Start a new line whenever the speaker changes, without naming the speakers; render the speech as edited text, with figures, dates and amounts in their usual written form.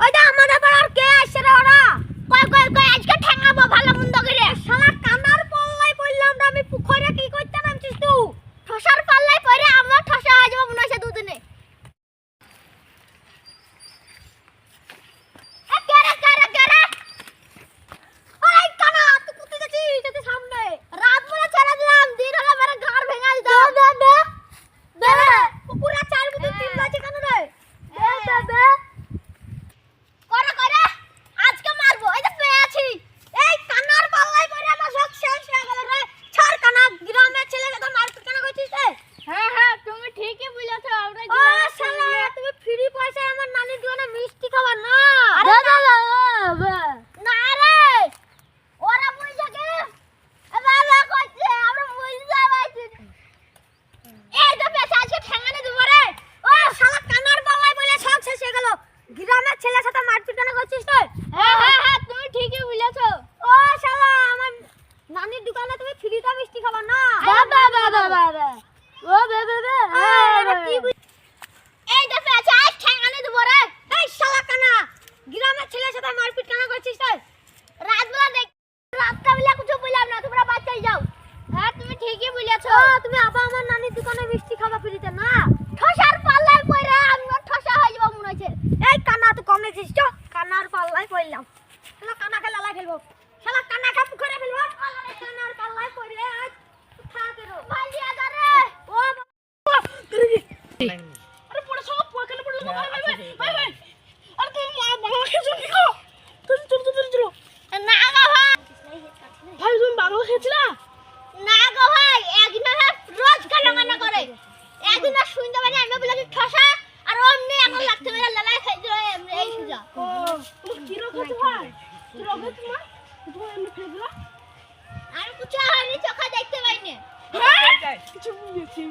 ওই দা আমাদের পাড়ার কে আসছে রে ওরা? কই কই কই আজকে ঠ্যাঙাবো ভালো মন্দ করে। শালা কানার পাল্লাই পড়লাম রে আমি পুকুরে কি করতে নামছিস তুই? ঠসার পাল্লাই পড়ে আমার ঠসা হয়ে যাবে মনে হচ্ছে দুদিনে। এ কেরে কেরে কেরে ওই কানা তুই কোথায় যাচ্ছিস? এতে সামনে রাত বলে ছেড়ে দিলাম দিন হলে মেরে ঘর ভেঙে দিতাম। দে দে দে দে পুকুরে চার বুদ্ধি তিন আছে কেন রে? দে দে দে করে করে আজকে মারবো। এই যে পেয়েছি এই কানার পাল্লাই পড়ে আমার সব শেষ হয়ে গেল রে। ছাড় কানা গ্রামের ছেলেকে তো মারতে কেন কইছিস রে?
হ্যাঁ হ্যাঁ তুমি ঠিকই বলেছো। আমরা
ও শালা তুমি ফ্রি পয়সায় আমার নানির দোকানে মিষ্টি খাবার না।
আরে
না রে ওরা বুঝা কে বাবা কইছে আমরা বুঝা পাইছি। এই তো পেছে আজকে ঠ্যাঙানে দেব রে। ও শালা কানার পাল্লাই পড়ে সব শেষ হয়ে গেল। গ্রামের ছেলের সাথে মারপিট কেন করছিস তুই?
হ্যাঁ হ্যাঁ হ্যাঁ তুমি ঠিকই বলেছো।
ও শালা আমার নানির দোকানে তুমি ফ্রিতে মিষ্টি খাবার না।
বাবা বাবা বাবা ও বাবা
এই দেখে আছে আজ ঠ্যাঙানে দেব রে। এই শালা কানা গ্রামের ছেলের সাথে মারপিট কেন করছিস তুই? রাতবেলা দেখ রাতটা বেলা কিছু বললাম না তোমরা বাচ্চাই যাও।
হ্যাঁ তুমি ঠিকই বলেছো।
ও তুমি আবার আমার নানির দোকানে মিষ্টি খাবা ফ্রিতে না। ঠসার পাল্লাই পড়ে আমি ঠসা হয়ে যাব মনে হচ্ছে। এই কানা তুই কমে দিছিস তো কানার পাল্লাই পড়লাম। শালা কানাকে লালা খেলবো। শালা কানাকে পুকুরে ফেলবো। কানার পাল্লাই পড়ে আজ থাকে রো ভালিয়া করে। ও আরে পড়ে সব পকেটে পড়লো ভাই ভাই ভাই ভাই। আরে তুই বাবা খেয়েছিস কি গো? চল না গো ভাই। ভাই তুমি বাবা খেয়েছিলা? না গো ভাই একদিন রোজ কান্না করে। একদিন শুনতে পারি আমি বলে কি ঠসা আর অমনি এখন লাগতে মেরে লালাই খাই দিল এই সুজা। ও তুমি কি রোগ হচ্ছে ভাই? কি রোগ হচ্ছে তোমার? তুমি এমনি খেয়ে দিলা? আর কিছু হয়নি চোখে দেখতে পাইনি। কিছু বুঝেছি।